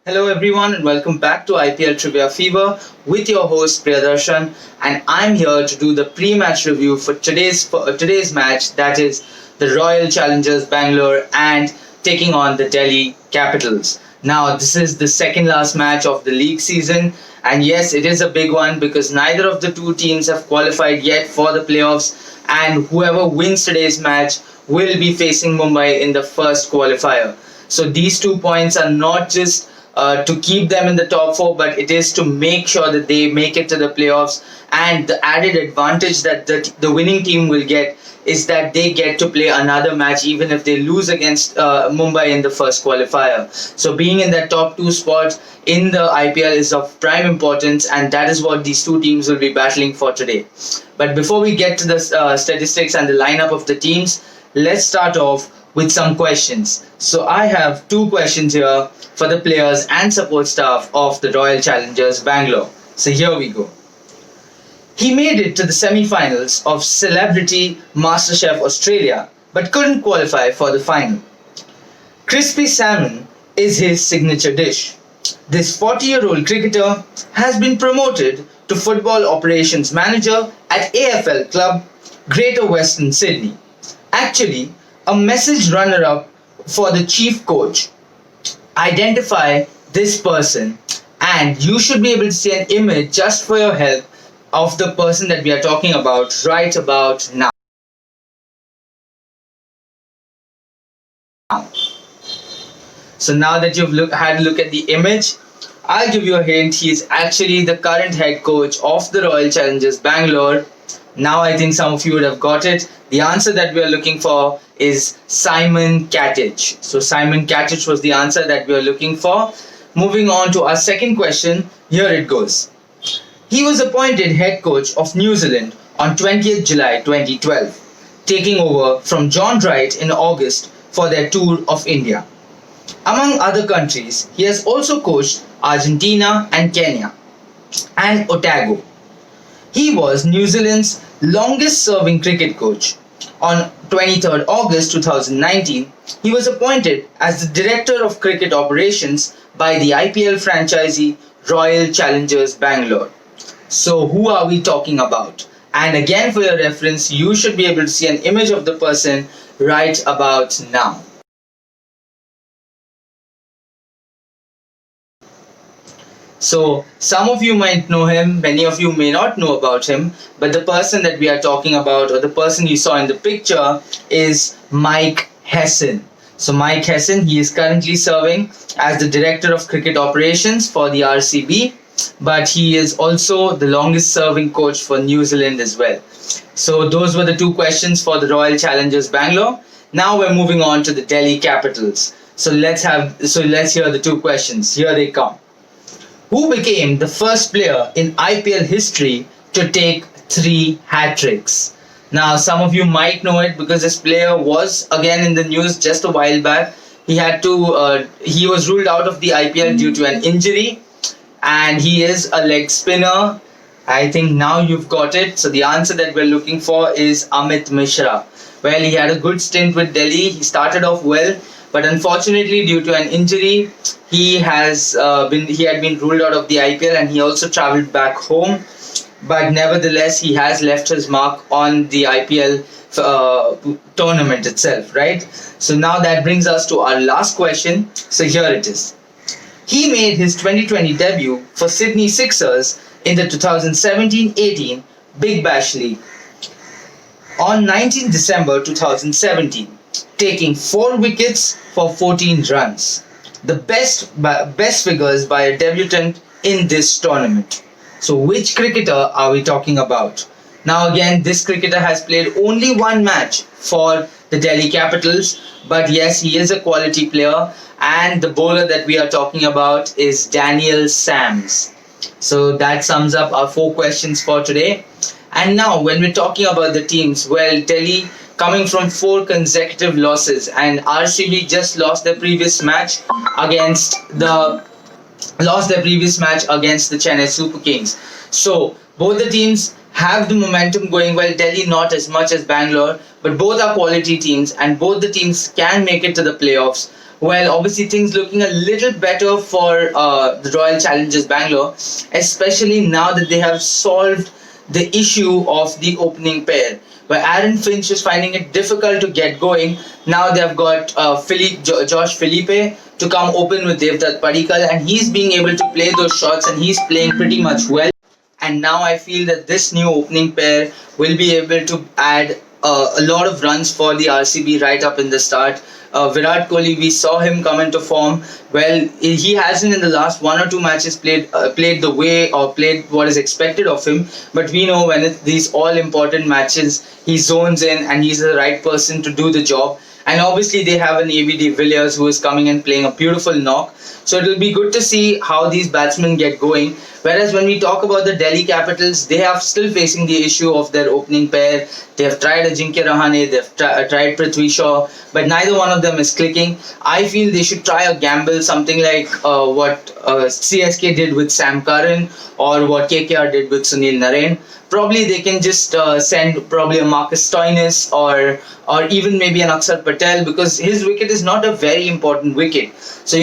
Hello everyone and welcome back to IPL Trivia Fever with your host Priyadarshan, and I'm here to do the pre-match review for today's match, that is the Royal Challengers Bangalore and taking on the Delhi Capitals. Now this is the second last match of the league season, and yes, it is a big one because neither of the two teams have qualified yet for the playoffs, and whoever wins today's match will be facing Mumbai in the first qualifier. So these 2 points are not just to keep them in the top four, but it is to make sure that they make it to the playoffs. And the added advantage that the winning team will get is that they get to play another match even if they lose against Mumbai in the first qualifier. So being in that top two spot in the IPL is of prime importance, and that is what these two teams will be battling for today. But before we get to the statistics and the lineup of the teams, let's start off with some questions. So I have two questions here for the players and support staff of the Royal Challengers Bangalore. So here we go. He made it to the semi-finals of Celebrity MasterChef Australia but couldn't qualify for the final. Crispy salmon is his signature dish. This 40-year-old cricketer has been promoted to Football Operations Manager at AFL club Greater Western Sydney. Actually, a message runner-up for the chief coach. Identify this person, and you should be able to see an image just for your help of the person that we are talking about right about now. So now that you've had a look at the image, I'll give you a hint. He is actually the current head coach of the Royal Challengers Bangalore. Now I think some of you would have got it. The answer that we are looking for is Simon Katich. So Simon Katich was the answer that we are looking for. Moving on to our second question, here it goes. He was appointed head coach of New Zealand on 20th July 2012, taking over from John Wright in August for their tour of India. Among other countries, he has also coached Argentina and Kenya and Otago. He was New Zealand's longest serving cricket coach. On 23rd August 2019, he was appointed as the Director of Cricket Operations by the IPL franchisee Royal Challengers Bangalore. So who are we talking about? And again, for your reference, you should be able to see an image of the person right about now. So some of you might know him, many of you may not know about him, but the person that we are talking about, or the person you saw in the picture, is Mike Hesson. So Mike Hesson, he is currently serving as the Director of Cricket Operations for the RCB, but he is also the longest serving coach for New Zealand as well. So those were the two questions for the Royal Challengers Bangalore. Now we're moving on to the Delhi Capitals. So let's hear the two questions. Here they come. Who became the first player in IPL history to take 3 hat-tricks? Now, some of you might know it because this player was again in the news just a while back. He was ruled out of the IPL due to an injury, and he is a leg spinner. I think now you've got it. So the answer that we're looking for is Amit Mishra. Well, he had a good stint with Delhi. He started off well, but unfortunately, due to an injury, he had been ruled out of the IPL, and he also travelled back home. But nevertheless, he has left his mark on the IPL tournament itself, right? So now that brings us to our last question. So here it is. He made his 2020 debut for Sydney Sixers in the 2017-18 Big Bash League on 19 December 2017. Taking 4 wickets for 14 runs. The best figures by a debutant in this tournament. So which cricketer are we talking about? Now again, this cricketer has played only one match for the Delhi Capitals, but yes, he is a quality player, and the bowler that we are talking about is Daniel Sams. So that sums up our 4 questions for today. And now when we're talking about the teams, well, Delhi coming from 4 consecutive losses, and RCB just lost their previous match against the Chennai Super Kings. So both the teams have the momentum going well. Delhi not as much as Bangalore, but both are quality teams, and both the teams can make it to the playoffs. Well, obviously things looking a little better for the Royal Challengers Bangalore, especially now that they have solved the issue of the opening pair. Where Aaron Finch is finding it difficult to get going. Now they've got Josh Philippe to come open with Devdutt Padikkal, and he's being able to play those shots, and he's playing pretty much well. And now I feel that this new opening pair will be able to add a lot of runs for the RCB right up in the start. Virat Kohli, we saw him come into form. Well, he hasn't in the last one or two matches played the way or played what is expected of him. But we know when it's these all important matches, he zones in and he's the right person to do the job. And obviously they have an AB de Villiers who is coming and playing a beautiful knock. So it will be good to see how these batsmen get going. Whereas when we talk about the Delhi Capitals, they are still facing the issue of their opening pair. They have tried Ajinkya Rahane, they've tried Prithvi Shaw, but neither one of them is clicking. I feel they should try a gamble, something like what CSK did with Sam Curran or what KKR did with Sunil Narine. Probably they can just send probably a Marcus Stoinis or even maybe an Akshar Patel, because his wicket is not a very important wicket. So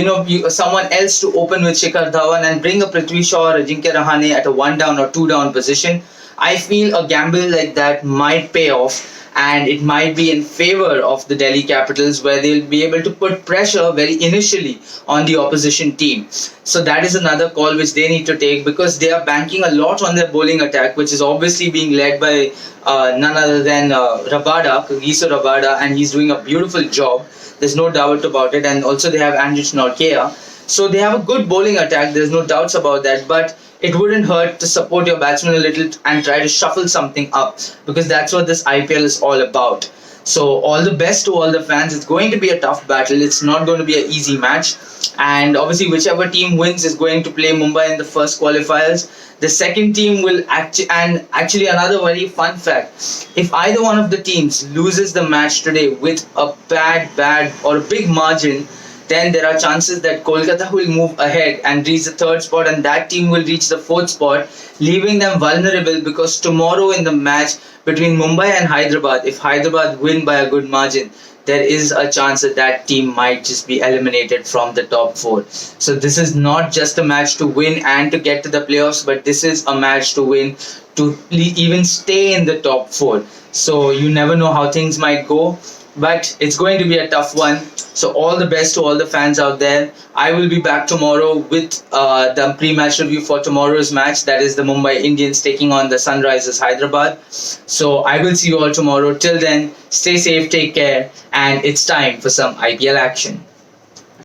someone else to open with Shikhar Dhawan and bring a Prithvi Shaw or Ajinkya Rahane at a 1 down or 2 down position. I feel a gamble like that might pay off, and it might be in favor of the Delhi Capitals, where they'll be able to put pressure very initially on the opposition team. So that is another call which they need to take, because they are banking a lot on their bowling attack, which is obviously being led by none other than Kagiso Rabada, and he's doing a beautiful job. There's no doubt about it. And also they have Andrich Nortje. So they have a good bowling attack. There's no doubts about that. But it wouldn't hurt to support your batsmen a little and try to shuffle something up, because that's what this IPL is all about. So all the best to all the fans. It's going to be a tough battle. It's not going to be an easy match. And obviously whichever team wins is going to play Mumbai in the first qualifiers. The second team will actually another very fun fact. If either one of the teams loses the match today with a bad or a big margin, then there are chances that Kolkata will move ahead and reach the third spot, and that team will reach the fourth spot, leaving them vulnerable, because tomorrow in the match between Mumbai and Hyderabad, if Hyderabad win by a good margin, there is a chance that that team might just be eliminated from the top four. So this is not just a match to win and to get to the playoffs, but this is a match to win to even stay in the top four. So you never know how things might go, but it's going to be a tough one. So all the best to all the fans out there. I will be back tomorrow with the pre-match review for tomorrow's match. That is the Mumbai Indians taking on the Sunrisers Hyderabad. So I will see you all tomorrow. Till then, stay safe, take care, and it's time for some IPL action.